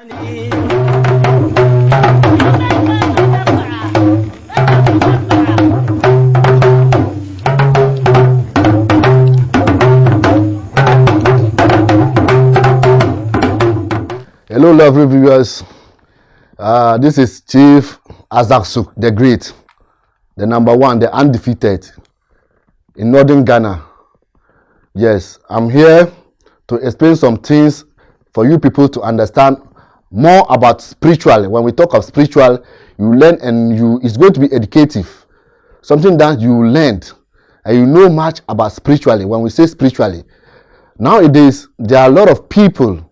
Hello, lovely viewers. This is Chief Azaksuk the Great, the number one, the undefeated in northern Ghana. Yes, I'm here to explain some things for you people to understand more about spiritual. When we talk of spiritual, you learn and it's going to be educative. Something that you learned and you know much about spiritually. When we say spiritually, nowadays there are a lot of people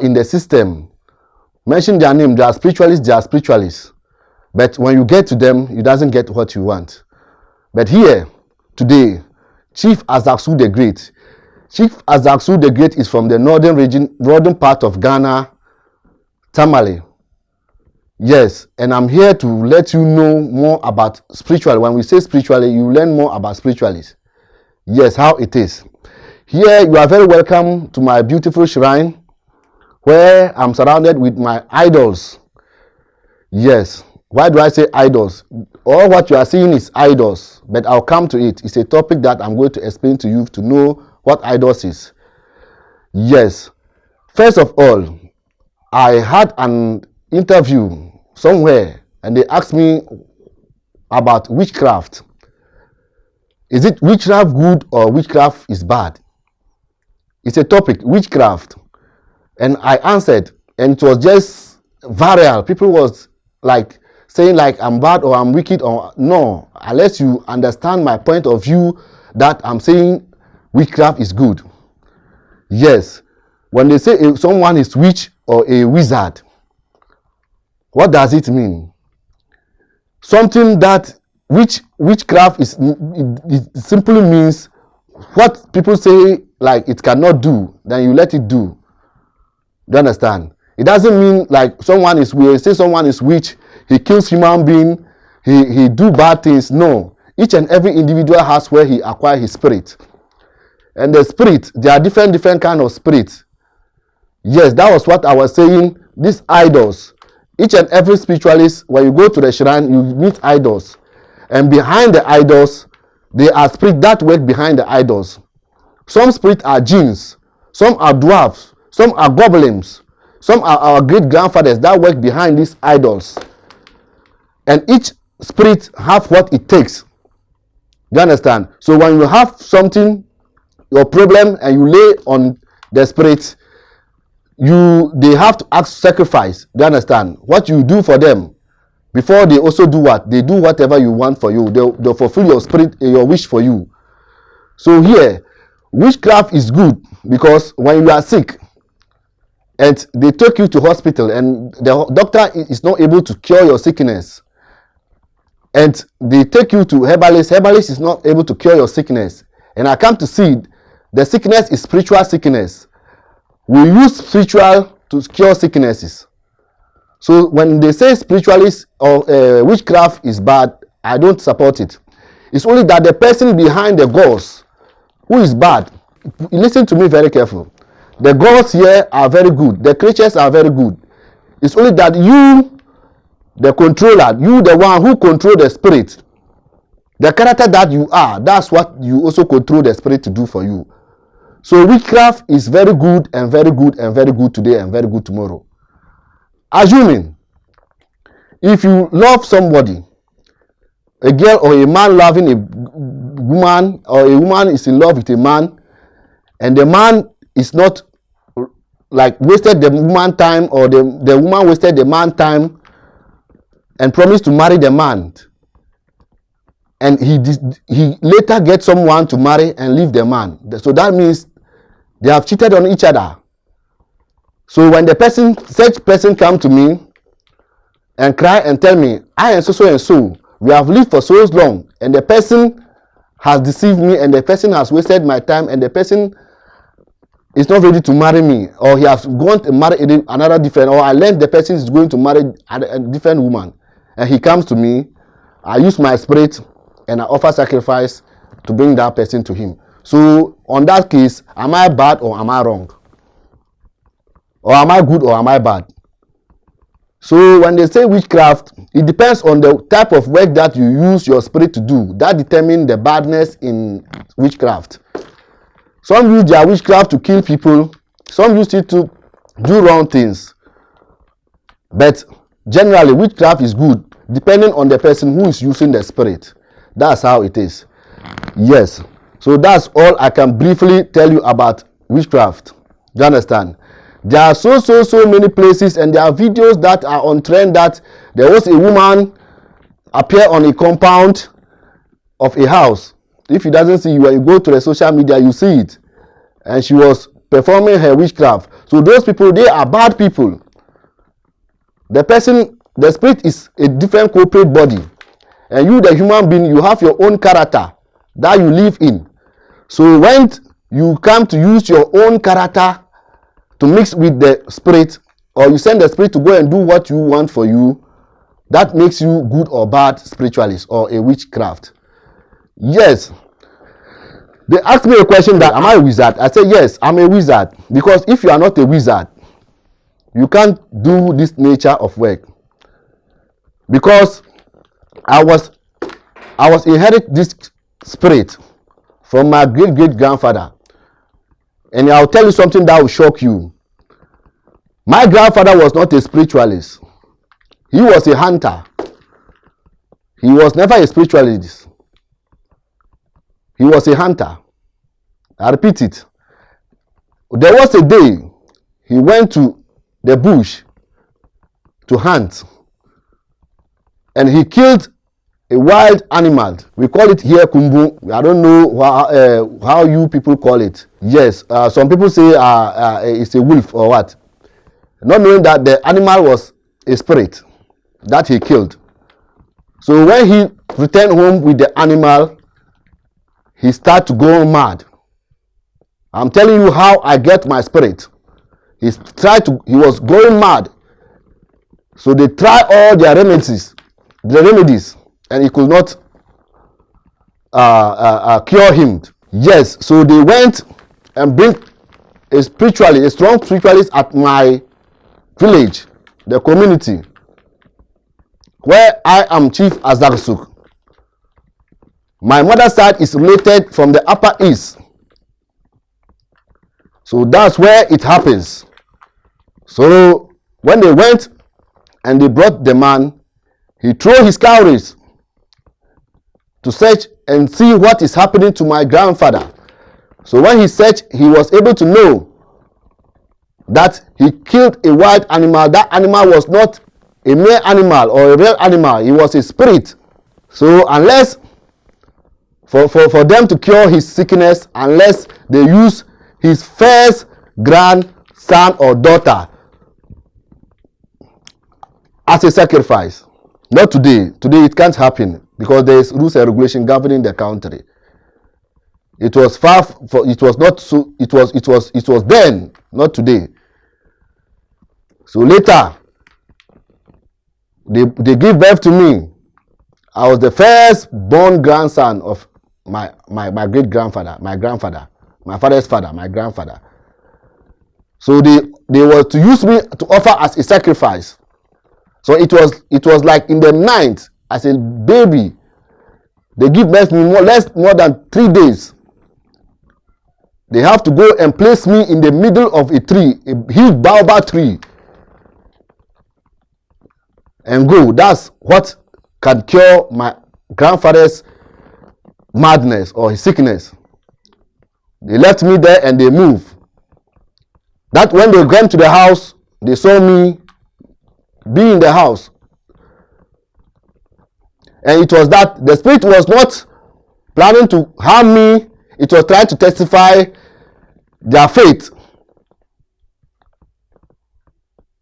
in the system. Mention their name, they are spiritualists. But when you get to them, you doesn't get what you want. But here, today, Chief Azaksuk the Great. Chief Azaksuk the Great is from the northern part of Ghana, Tamale. Yes, and I'm here to let you know more about spiritual. When we say spiritually, you learn more about spiritualists. Yes, how it is. Here, you are very welcome to my beautiful shrine, where I'm surrounded with my idols. Yes. Why do I say idols? All what you are seeing is idols, but I'll come to it. It's a topic that I'm going to explain to you to know what idols is. Yes. First of all, I had an interview somewhere and they asked me about witchcraft. Is it witchcraft good or witchcraft is bad? It's a topic, witchcraft. And I answered, and it was just viral. People was like saying like I'm bad or I'm wicked or no. Unless you understand my point of view that I'm saying witchcraft is good. Yes. When they say someone is witch or a wizard, what does it mean? Something that witchcraft is, it simply means what people say like it cannot do, then you let it do. Do you understand? It doesn't mean like someone is weird. Say someone is witch, he kills human being, he do bad things. No. Each and every individual has where he acquire his spirit. And the spirit, there are different kind of spirits. Yes, that was what I was saying. These idols. Each and every spiritualist, when you go to the shrine, you meet idols. And behind the idols, there are spirits that work behind the idols. Some spirits are jinns, some are dwarfs, some are goblins. Some are our great-grandfathers that work behind these idols. And each spirit have what it takes. Do you understand? So when you have something, your problem, and you lay on the spirit, they have to ask sacrifice. Do you understand? What you do for them, before they also do what? They do whatever you want for you. They'll fulfill your spirit, your wish for you. So here, witchcraft is good because when you are sick, and they take you to hospital and the doctor is not able to cure your sickness, and they take you to herbalist is not able to cure your sickness, and I come to see the sickness is spiritual sickness. We use spiritual to cure sicknesses. So when they say spiritualist or witchcraft is bad, I don't support it. It's only that the person behind the gods who is bad. Listen to me very careful. The gods here are very good. The creatures are very good. It's only that you, the controller, you the one who control the spirit, the character that you are, that's what you also control the spirit to do for you. So witchcraft is very good and very good and very good today and very good tomorrow. Assuming, if you love somebody, a girl or a man loving a woman, or a woman is in love with a man, and the man is not like wasted the woman time, or the woman wasted the man time and promised to marry the man, and he later gets someone to marry and leave the man. So that means they have cheated on each other. So when such person come to me and cry and tell me, I am so and so, we have lived for so long, and the person has deceived me, and the person has wasted my time, and the person is not ready to marry me, or he has gone to marry another different, or I learned the person is going to marry a different woman, and he comes to me, I use my spirit and I offer sacrifice to bring that person to him. So on that case, am I bad or am I wrong? Or am I good or am I bad? So when they say witchcraft, it depends on the type of work that you use your spirit to do. That determines the badness in witchcraft. Some use their witchcraft to kill people. Some use it to do wrong things. But generally, witchcraft is good depending on the person who is using the spirit. That's how it is. Yes. So that's all I can briefly tell you about witchcraft. Do you understand? There are so many places, and there are videos that are on trend that there was a woman appear on a compound of a house. If it doesn't see you, when you go to the social media, you see it. And she was performing her witchcraft. So those people, they are bad people. The spirit is a different corporate body. And you, the human being, you have your own character that you live in. So when you come to use your own character to mix with the spirit, or you send the spirit to go and do what you want for you, that makes you good or bad spiritualist or a witchcraft. Yes. They asked me a question that, am I a wizard? I said, yes, I'm a wizard. Because if you are not a wizard, you can't do this nature of work. Because I was inherit this spirit from my great-great-grandfather. And I'll tell you something that will shock you. My grandfather was not a spiritualist. He was a hunter. He was never a spiritualist. He was a hunter. I repeat it. There was a day he went to the bush to hunt. And he killed a wild animal. We call it here kumbu. I don't know how you people call it. Yes, some people say it's a wolf or what. Not knowing that the animal was a spirit that he killed. So when he returned home with the animal, he started to go mad. I'm telling you how I get my spirit. He was going mad. So they tried all their remedies, and he could not cure him. Yes, so they went and bring a strong spiritualist at my village, the community, where I am Chief Azaksuk. My mother's side is related from the Upper East. So that's where it happens. So when they went and they brought the man, he threw his cowries to search and see what is happening to my grandfather. So when he searched, he was able to know that he killed a wild animal. That animal was not a mere animal or a real animal. It was a spirit. So unless for them to cure his sickness, unless they use his first grandson or daughter as a sacrifice. Not today. Today it can't happen because there is rules and regulation governing the country. It was it was then, not today. So later they give birth to me. I was the first born grandson of my great grandfather, my grandfather, my father's father, my grandfather. So they were to use me to offer as a sacrifice. So it was like in the night, as a baby, they give birth to me more than 3 days. They have to go and place me in the middle of a tree, a huge baobab tree, and go. That's what can cure my grandfather's madness or his sickness. They left me there and they moved. That when they went to the house, they saw me be in the house. And it was that the spirit was not planning to harm me. It was trying to testify their faith.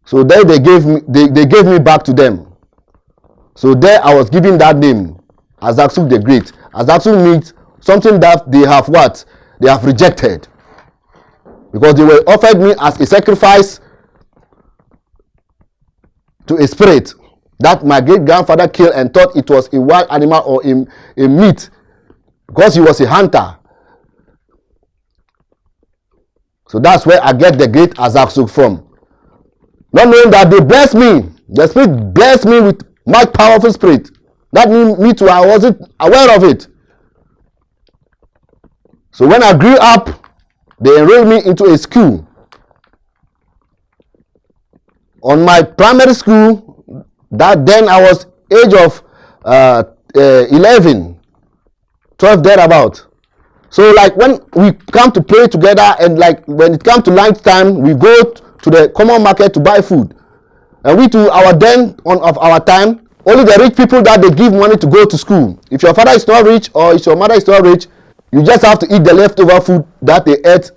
So there they gave me back to them. So there I was given that name, Azaksuk the Great. Azaksuk means something that they have what? They have rejected. Because they were offered me as a sacrifice to a spirit that my great grandfather killed and thought it was a wild animal or a meat because he was a hunter. So that's where I get the great Azaksuk from. Not knowing that they blessed me The spirit blessed me with much powerful spirit. That me too, I wasn't aware of it. So when I grew up, they enrolled me into a school. On my primary school, that then I was age of 11, 12 thereabout. So like when we come to pray together, and like when it comes to lunch time, we go to the common market to buy food. And we too, our then of our time, only the rich people that they give money to go to school. If your father is not rich or if your mother is not rich, you just have to eat the leftover food that they ate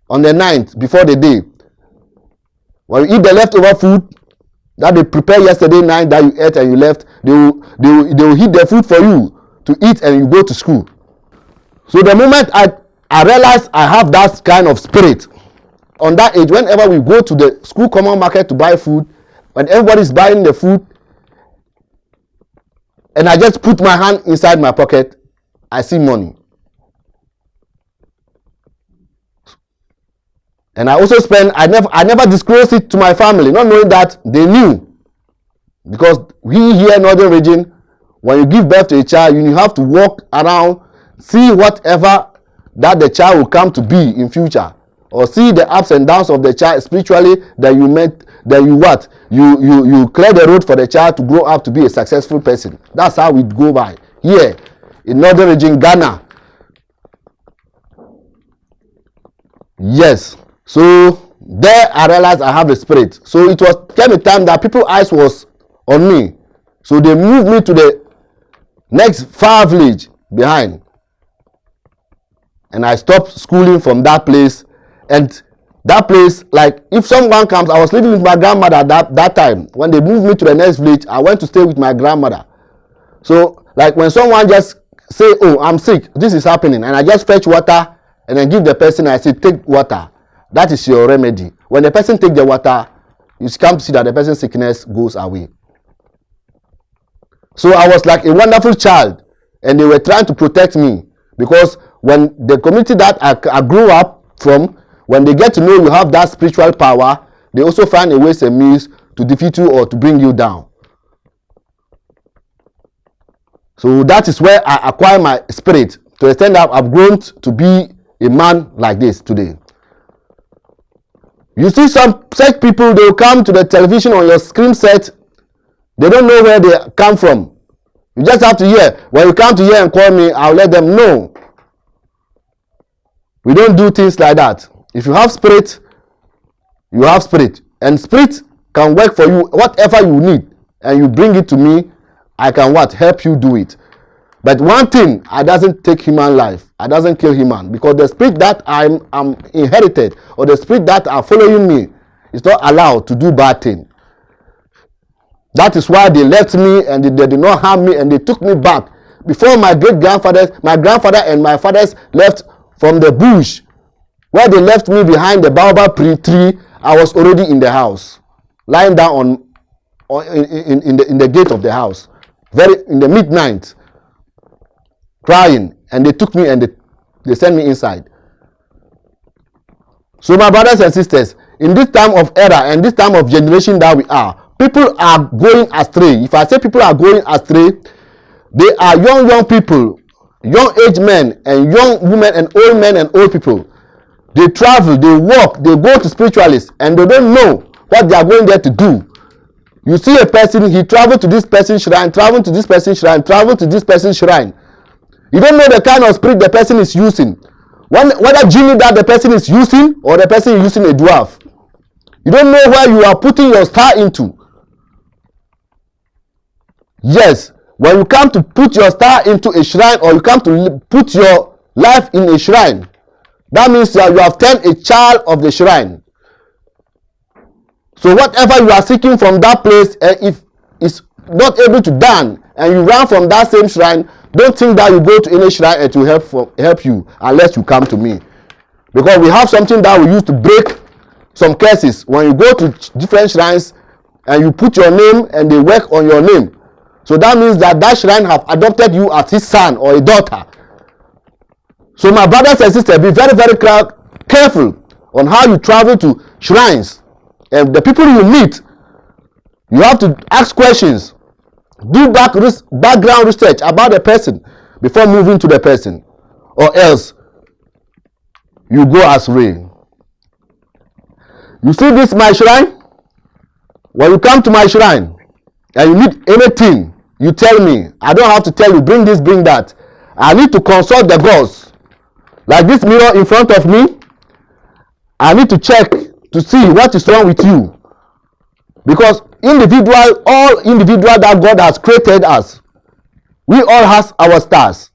on the night before the day. When you eat the leftover food that they prepared yesterday night that you ate and you left, they will heat the food for you to eat and you go to school. So the moment I realized I have that kind of spirit, on that age, whenever we go to the school common market to buy food, when everybody's buying the food, and I just put my hand inside my pocket, I see money. And I also spend, I never disclosed it to my family, not knowing that they knew. Because we here in Northern region, when you give birth to a child, you have to walk around, see whatever that the child will come to be in future, or see the ups and downs of the child spiritually, that you clear the road for the child to grow up to be a successful person. That's how we go by here in Northern region, Ghana. Yes. So there I realized I have the spirit. So it came a time that people's eyes was on me. So they moved me to the next far village behind. And I stopped schooling from that place. And that place, like if someone comes, I was living with my grandmother that time. When they moved me to the next village, I went to stay with my grandmother. So like when someone just say, oh, I'm sick, this is happening, and I just fetch water and then give the person, I say, take water. That is your remedy. When the person take the water, you come to see that the person's sickness goes away. So I was like a wonderful child, and they were trying to protect me, because when the community that I grew up from, when they get to know you have that spiritual power, they also find a ways and means to defeat you or to bring you down. So that is where I acquire my spirit, to the extent that I've grown to be a man like this today. You see some such people, they will come to the television on your screen set, they don't know where they come from. You just have to hear. When you come to hear and call me, I'll let them know. We don't do things like that. If you have spirit, you have spirit. And spirit can work for you, whatever you need, and you bring it to me, I can help you do it. But one thing, I doesn't take human life. I doesn't kill human, because the spirit that I'm inherited, or the spirit that are following me, is not allowed to do bad thing. That is why they left me, and they did not harm me, and they took me back. Before my grandfather and my fathers left from the bush, where they left me behind the baobab tree, I was already in the house, lying down in the gate of the house, in the midnight, crying, and they took me and they sent me inside. So my brothers and sisters, in this time of era and this time of generation that we are, people are going astray. If I say people are going astray, they are young people, young age men and young women and old people. They travel, they walk, they go to spiritualists, and they don't know what they are going there to do. You see a person, he traveled to this person's shrine, traveled to this person's shrine, traveled to this person's shrine. You don't know the kind of spirit the person is using. Whether genie that the person is using, or the person is using a dwarf. You don't know where you are putting your star into. Yes, when you come to put your star into a shrine, or you come to put your life in a shrine, that means that you have turned a child of the shrine. So whatever you are seeking from that place, if it's not able to done, and you run from that same shrine, don't think that you go to any shrine and to help you, unless you come to me. Because we have something that we use to break some curses. When you go to different shrines and you put your name and they work on your name, so that means that shrine have adopted you as his son or a daughter. So my brothers and sisters, be very, very careful on how you travel to shrines. And the people you meet, You have to ask questions, do background research about the person before moving to the person, or else you go astray. You see this my shrine? When you come to my shrine and you need anything, you tell me. I don't have to tell you, bring this, bring that. I need to consult the gods. Like this mirror in front of me, I need to check to see what is wrong with you. Because all individual that God has created us, we all have our stars.